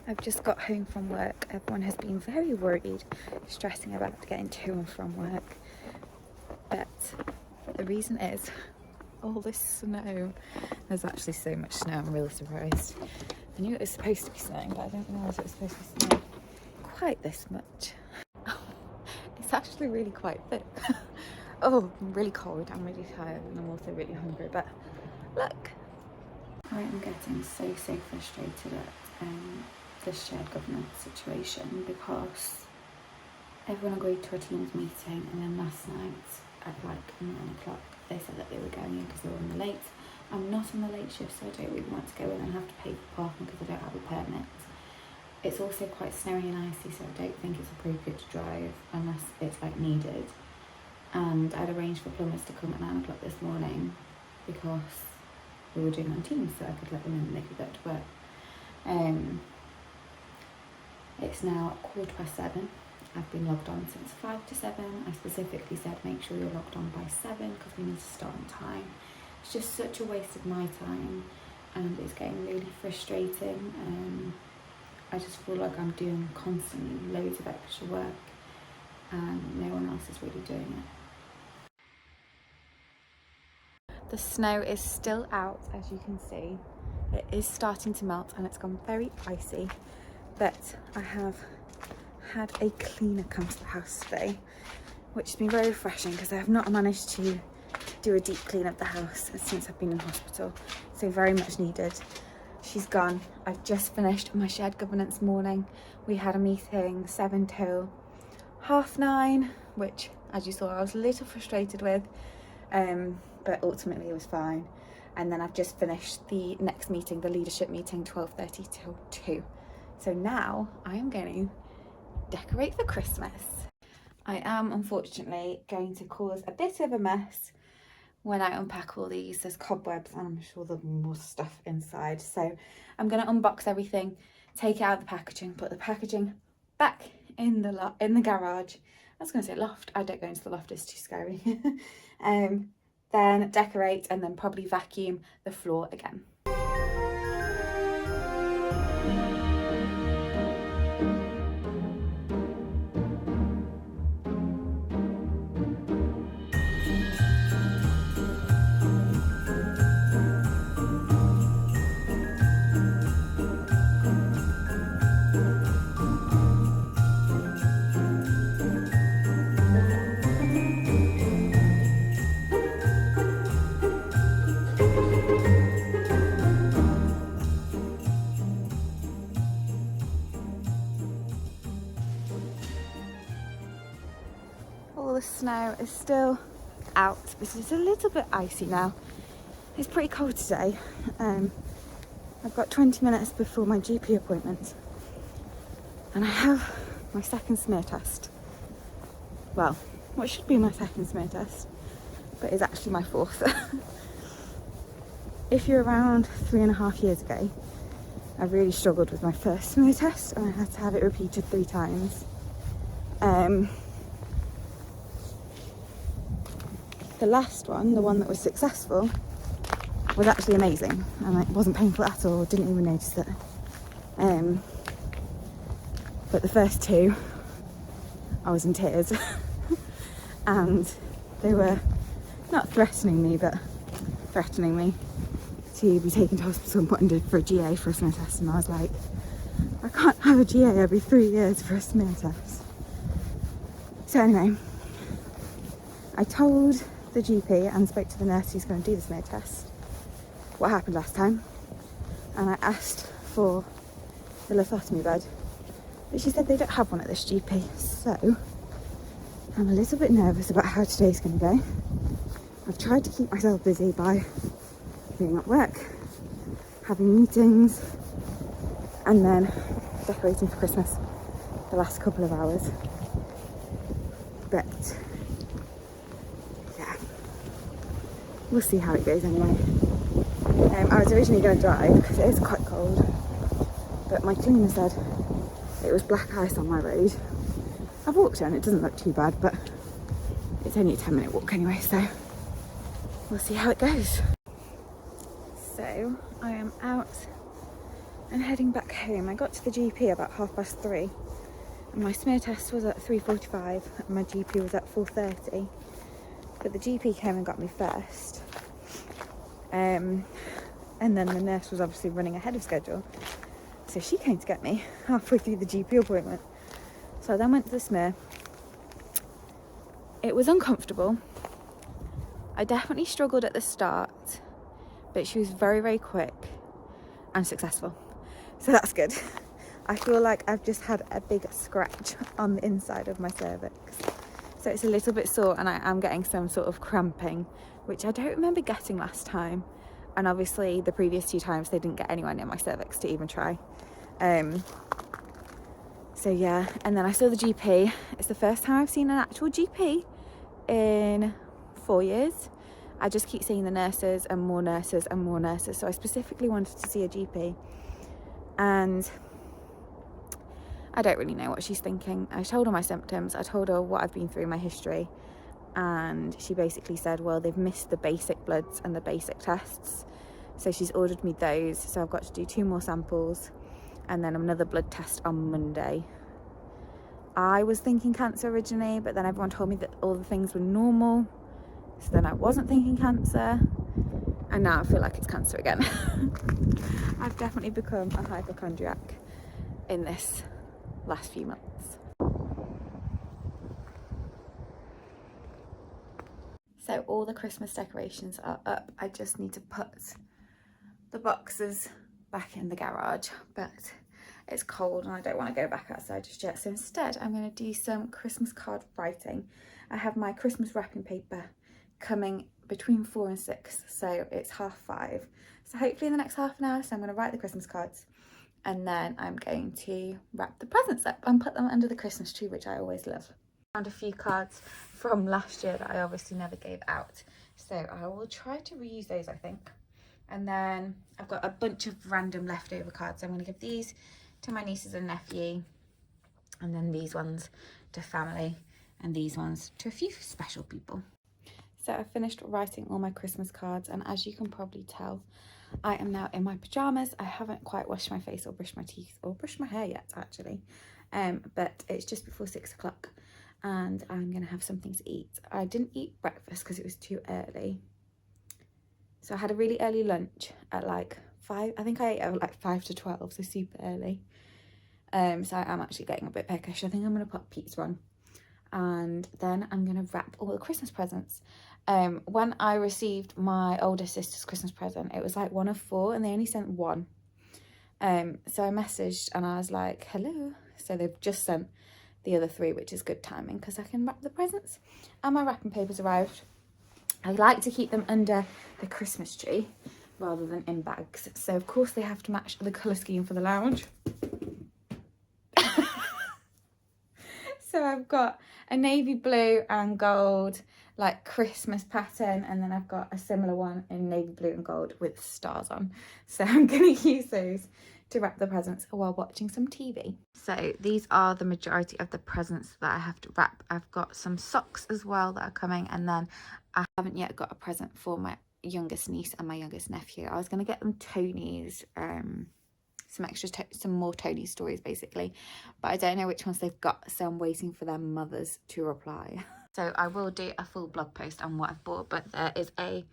I've just got home from work. Everyone has been very worried, stressing about getting to and from work. But the reason is all this snow. There's actually so much snow, I'm really surprised. I knew it was supposed to be snowing, but I didn't realise it was supposed to be snowing quite this much. It's actually really quite thick. Oh, I'm really cold, I'm really tired, and I'm also really hungry, but look. I am getting so frustrated at this shared governance situation because everyone agreed to a Teams meeting, and then last night at like 9 o'clock they said that they were going in because they were on the late. I'm not on the late shift, so I don't really want to go in and have to pay for parking because I don't have a permit. It's also quite snowy and icy, so I don't think it's appropriate to drive unless it's like needed. And I'd arranged for plumbers to come at 9 o'clock this morning because we were doing on Teams, so I could let them in and they could go to work. It's now 7:15. I've been logged on since 5 to 7. I specifically said make sure you're logged on by 7 because we need to start on time. It's just such a waste of my time and it's getting really frustrating. I just feel like I'm doing constantly loads of extra work and no one else is really doing it. The snow is still out, as you can see. It is starting to melt and it's gone very icy, but I have had a cleaner come to the house today, which has been very refreshing because I have not managed to do a deep clean of the house since I've been in hospital, so very much needed. She's gone. I've just finished my shared governance morning. We had a meeting 7 till 9:30, which as you saw I was a little frustrated with, but ultimately it was fine. And then I've just finished the next meeting, the leadership meeting, 12:30 till 2. So now I am going to decorate for Christmas. I am unfortunately going to cause a bit of a mess when I unpack all these. There's cobwebs and I'm sure there'll be more stuff inside. So I'm going to unbox everything, take out the packaging, put the packaging back in the garage. I was going to say loft. I don't go into the loft, it's too scary. Then decorate and then probably vacuum the floor again. All the snow is still out, but it's a little bit icy now. It's pretty cold today. I've got 20 minutes before my GP appointment and I have my second smear test. Well, what should be my second smear test, but is actually my fourth. If you're around 3.5 years ago, I really struggled with my first smear test and I had to have it repeated 3 times. The last one, the one that was successful, was actually amazing and it wasn't painful at all, didn't even notice it. But the first 2, I was in tears and they were not threatening me, but threatening me to be taken to hospital and put in for a GA for a smear test, and I was like, I can't have a GA every 3 years for a smear test. So anyway, I told the GP and spoke to the nurse who's going to do the smear test what happened last time, and I asked for the lithotomy bed, but she said they don't have one at this GP, so I'm a little bit nervous about how today's going to go. I've tried to keep myself busy by being at work, having meetings, and then decorating for Christmas the last couple of hours, but yeah, we'll see how it goes anyway. I was originally going to drive because it is quite cold, but my cleaner said it was black ice on my road. I've walked it and it doesn't look too bad, but it's only a 10-minute walk anyway, so we'll see how it goes. So I am out and heading back home. I got to the GP about 3:30 and my smear test was at 3:45 and my GP was at 4:30, but the GP came and got me first, and then the nurse was obviously running ahead of schedule, so she came to get me halfway through the GP appointment. So I then went to the smear. It was uncomfortable. I definitely struggled at the start, but she was very, very quick and successful, so that's good. I feel like I've just had a big scratch on the inside of my cervix, so it's a little bit sore and I am getting some sort of cramping, which I don't remember getting last time, and obviously the previous 2 times they didn't get anyone near my cervix to even try. So yeah, and then I saw the GP. It's the first time I've seen an actual GP in 4 years. I just keep seeing the nurses and more nurses and more nurses, so I specifically wanted to see a GP, and I don't really know what she's thinking. I told her my symptoms, I told her what I've been through, my history, and she basically said, well, they've missed the basic bloods and the basic tests, so she's ordered me those, so I've got to do 2 more samples and then another blood test on Monday. I was thinking cancer originally, but then everyone told me that all the things were normal, so then I wasn't thinking cancer, and now I feel like it's cancer again. I've definitely become a hypochondriac in this last few months. So all the Christmas decorations are up. I just need to put the boxes back in the garage, but it's cold and I don't want to go back outside just yet, so instead I'm going to do some Christmas card writing. I have my Christmas wrapping paper coming between 4 and 6, so it's 5:30, so hopefully in the next half an hour. So I'm going to write the Christmas cards, and then I'm going to wrap the presents up and put them under the Christmas tree, which I always love. I found a few cards from last year that I obviously never gave out, so I will try to reuse those, I think. And then I've got a bunch of random leftover cards. I'm going to give these to my nieces and nephew, and then these ones to family, and these ones to a few special people. So I finished writing all my Christmas cards, and as you can probably tell, I am now in my pajamas. I haven't quite washed my face or brushed my teeth or brushed my hair yet, actually, but it's just before 6 o'clock and I'm gonna have something to eat. I didn't eat breakfast because it was too early, so I had a really early lunch at like 5. I think I ate at like 5 to 12, so super early. So I am actually getting a bit peckish. I think I'm gonna put pizza on, and then I'm gonna wrap all the Christmas presents. When I received my older sister's Christmas present, it was like 1 of 4 and they only sent 1. So I messaged and I was like, hello. So they've just sent the other 3, which is good timing because I can wrap the presents. And my wrapping paper's arrived. I like to keep them under the Christmas tree rather than in bags. So of course they have to match the colour scheme for the lounge. So I've got a navy blue and gold like Christmas pattern, and then I've got a similar one in navy blue and gold with stars on. So I'm going to use those to wrap the presents while watching some TV. So these are the majority of the presents that I have to wrap. I've got some socks as well that are coming, and then I haven't yet got a present for my youngest niece and my youngest nephew. I was going to get them Tony's, some more Tony stories basically, but I don't know which ones they've got, so I'm waiting for their mothers to reply. So I will do a full blog post on what I've bought, but there is a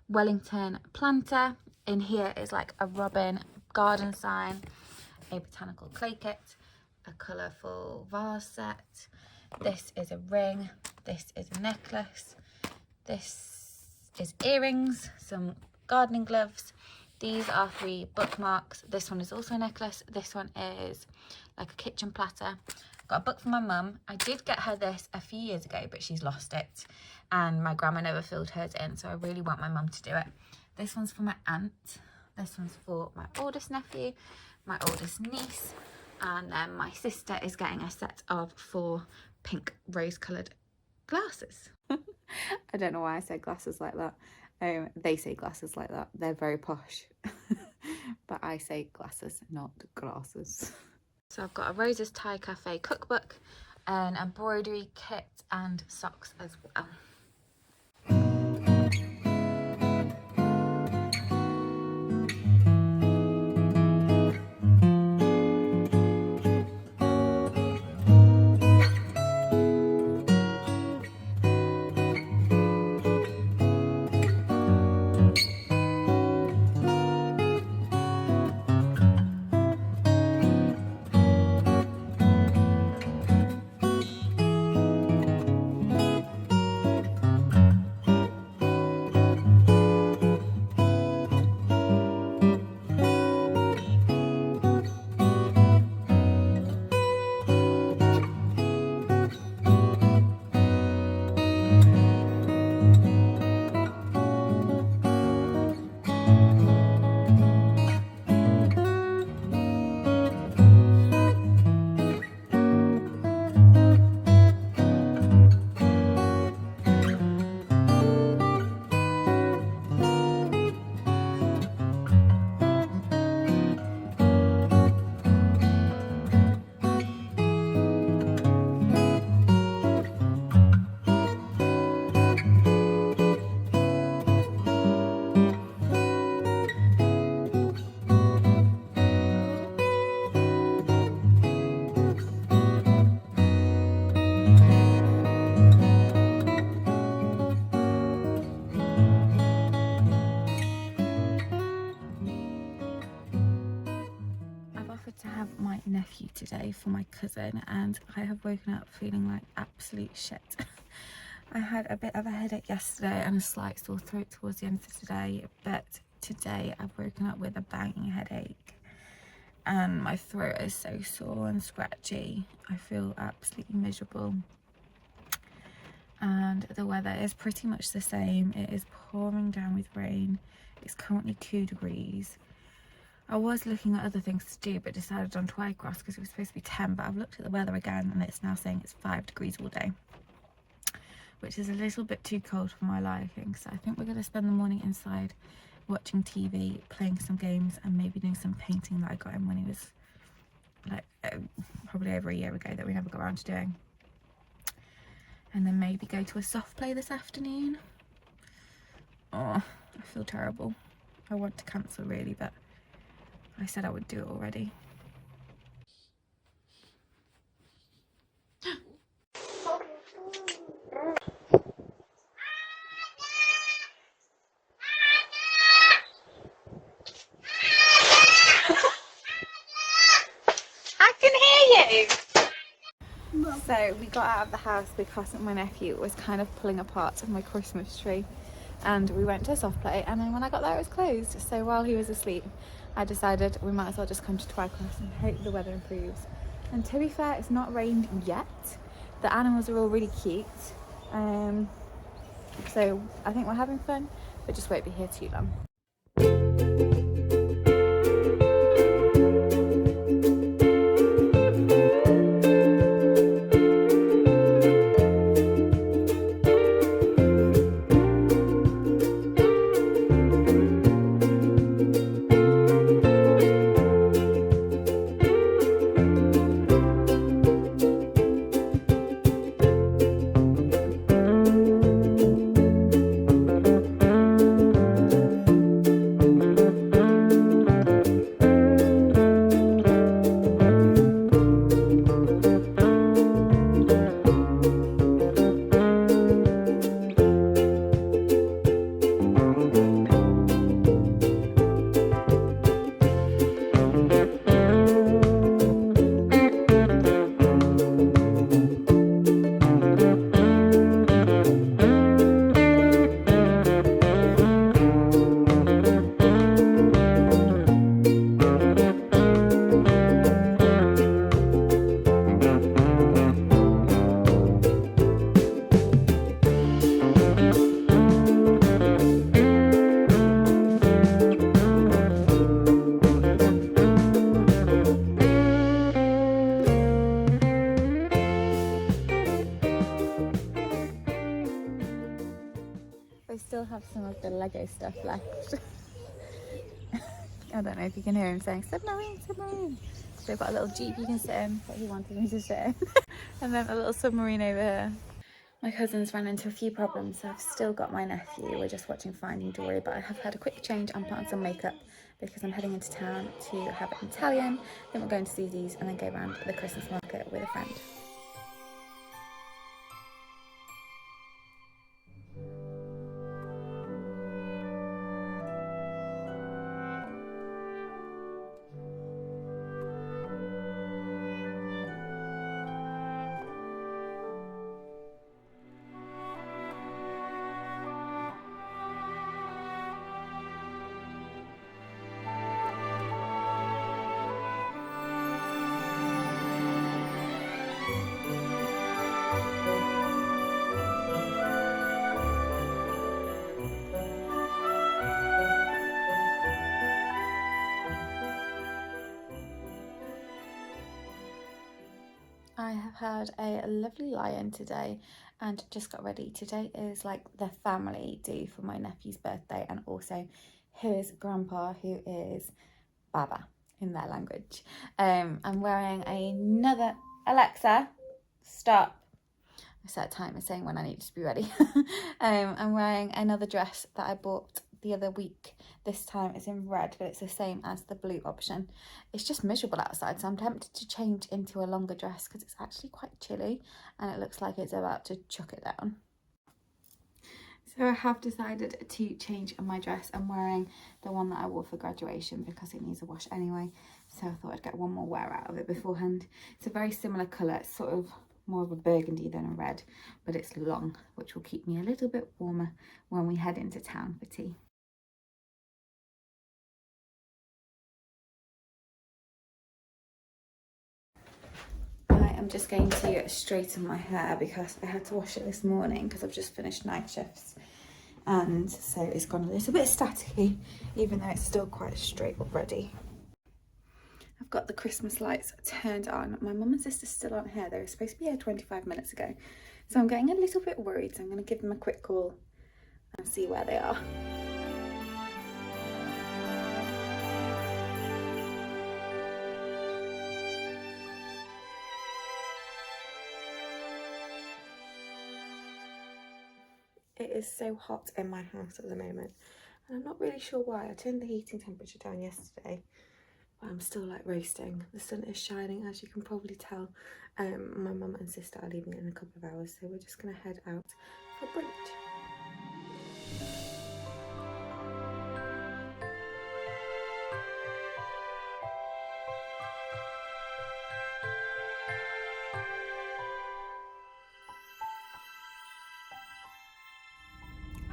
Wellington planter. In here is like a robin garden sign, a botanical clay kit, a colourful vase set. This is a ring, this is a necklace, this is earrings, some gardening gloves. These are 3 bookmarks. This one is also a necklace. This one is like a kitchen platter. Got a book from my mum. I did get her this a few years ago, but she's lost it, and my grandma never filled hers in, so I really want my mum to do it. This one's for my aunt. This one's for my oldest nephew, my oldest niece, and then my sister is getting a set of 4 pink rose-coloured glasses. I don't know why I said glasses like that. They say glasses like that. They're very posh. But I say glasses, not glasses. So I've got a Rose's Thai Cafe cookbook, an embroidery kit and socks as well. nephew today for my cousin, and I have woken up feeling like absolute shit. I had a bit of a headache yesterday and a slight sore throat towards the end of today, but today I've woken up with a banging headache and my throat is so sore and scratchy. I feel absolutely miserable, and the weather is pretty much the same. It is pouring down with rain. It's currently 2 degrees. I was looking at other things to do but decided on Twycross because it was supposed to be 10, but I've looked at the weather again and it's now saying it's 5 degrees all day, which is a little bit too cold for my liking. So I think we're going to spend the morning inside watching TV, playing some games, and maybe doing some painting that I got him when he was like probably over a year ago that we never got around to doing. And then maybe go to a soft play this afternoon. Oh, I feel terrible. I want to cancel really, but I said I would do it already. I can hear you! So we got out of the house because my nephew was kind of pulling apart my Christmas tree, and we went to a soft play, and then when I got there it was closed. So while he was asleep I decided we might as well just come to Twycross and hope the weather improves. And to be fair, it's not rained yet. The animals are all really cute, so I think we're having fun, but just won't be here too long. I still have some of the Lego stuff left. I don't know if you can hear him saying submarine, submarine. So I've got a little jeep you can sit in that he wanted me to sit in. And then a little submarine over here. My cousin's ran into a few problems, so I've still got my nephew. We're just watching Finding Dory, but I have had a quick change and put on some makeup because I'm heading into town to have an Italian. Then we're going to Susie's and then go around the Christmas market with a friend. I have had a lovely lie-in today and just got ready. Today is like the family do for my nephew's birthday, and also his grandpa, who is Baba in their language. I'm wearing another, Alexa, stop. I set a timer saying when I need to be ready. I'm wearing another dress that I bought the other week. This time it's in red, but it's the same as the blue option. It's just miserable outside, so I'm tempted to change into a longer dress because it's actually quite chilly and it looks like it's about to chuck it down. So I have decided to change my dress. I'm wearing the one that I wore for graduation because it needs a wash anyway. So I thought I'd get one more wear out of it beforehand. It's a very similar colour. It's sort of more of a burgundy than a red, but it's long, which will keep me a little bit warmer when we head into town for tea. I'm just going to straighten my hair because I had to wash it this morning because I've just finished night shifts, and so it's gone a little bit staticky even though it's still quite straight already. I've got the Christmas lights turned on. My mum and sister still aren't here. They were supposed to be here 25 minutes ago, so I'm getting a little bit worried, so I'm going to give them a quick call and see where they are. It is so hot in my house at the moment, and I'm not really sure why. I turned the heating temperature down yesterday, but I'm still like roasting. The sun is shining, as you can probably tell. My mum and sister are leaving in a couple of hours, so we're just gonna head out for brunch.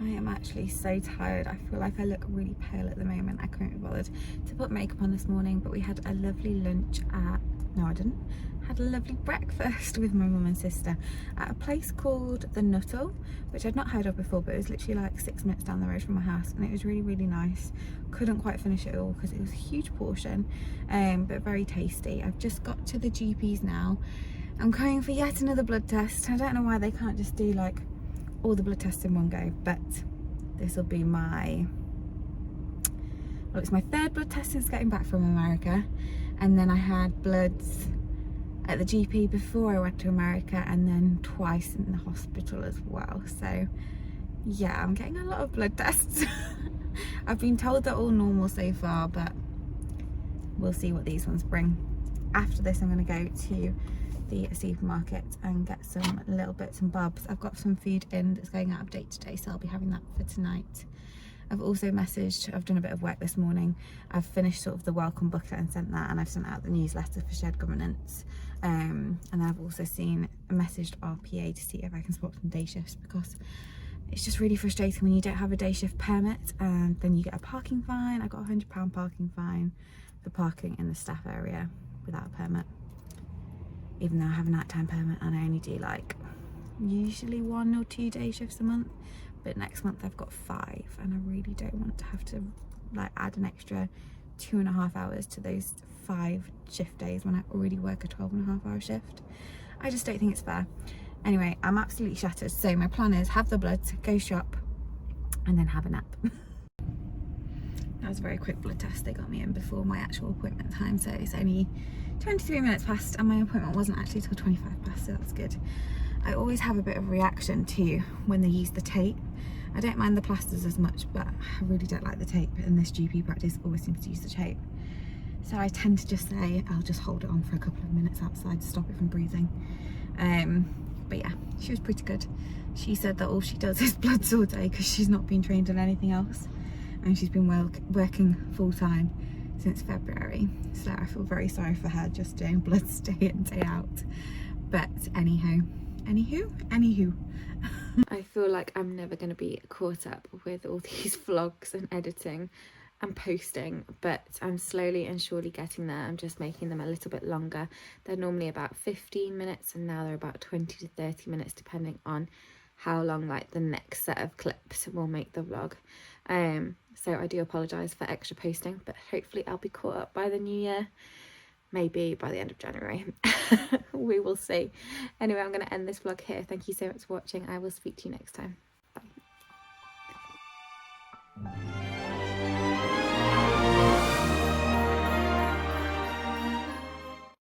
I am actually so tired. I feel like I look really pale at the moment. I couldn't be bothered to put makeup on this morning, but we had a lovely lunch at, no I didn't, had a lovely breakfast with my mum and sister at a place called the Nuttall, which I'd not heard of before, but it was literally like 6 minutes down the road from my house, and it was really, really nice. Couldn't quite finish it all because it was a huge portion, but very tasty. I've just got to the GP's now. I'm going for yet another blood test. I don't know why they can't just do like all the blood tests in one go, but this will be my, well, it's my third blood test since getting back from America, and then I had bloods at the GP before I went to America, and then twice in the hospital as well. So yeah, I'm getting a lot of blood tests. I've been told they're all normal so far, but we'll see what these ones bring. After this, I'm going to go to the supermarket and get some little bits and bobs. I've got some food in that's going out of date today, so I'll be having that for tonight. I've also messaged, I've done a bit of work this morning. I've finished sort of the welcome booklet and sent that, and I've sent out the newsletter for shared governance. And I've also messaged our PA to see if I can swap some day shifts, because it's just really frustrating when you don't have a day shift permit and then you get a parking fine. I got a £100 parking fine for parking in the staff area without a permit, even though I have a nighttime permit and I only do like usually 1 or 2 day shifts a month. But next month I've got 5, and I really don't want to have to like add an extra 2.5 hours to those 5 shift days when I already work a 12.5 hour shift. I just don't think it's fair. Anyway, I'm absolutely shattered, so my plan is have the bloods, go shop, and then have a nap. That was a very quick blood test. They got me in before my actual appointment time, so it's only 23 minutes past, and my appointment wasn't actually till 25 past, so that's good. I always have a bit of reaction to when they use the tape. I don't mind the plasters as much, but I really don't like the tape, and this GP practice always seems to use the tape. So I tend to just say I'll just hold it on for a couple of minutes outside to stop it from breathing. But yeah, she was pretty good. She said that all she does is bloods all day because she's not been trained on anything else, and she's been working full time since February. So I feel very sorry for her just doing bloods day in, day out. But anywho. I feel like I'm never going to be caught up with all these vlogs and editing and posting, but I'm slowly and surely getting there. I'm just making them a little bit longer. They're normally about 15 minutes and now they're about 20 to 30 minutes depending on how long like the next set of clips will make the vlog. So I do apologise for extra posting, but hopefully I'll be caught up by the new year. Maybe by the end of January. We will see. Anyway, I'm going to end this vlog here. Thank you so much for watching. I will speak to you next time. Bye.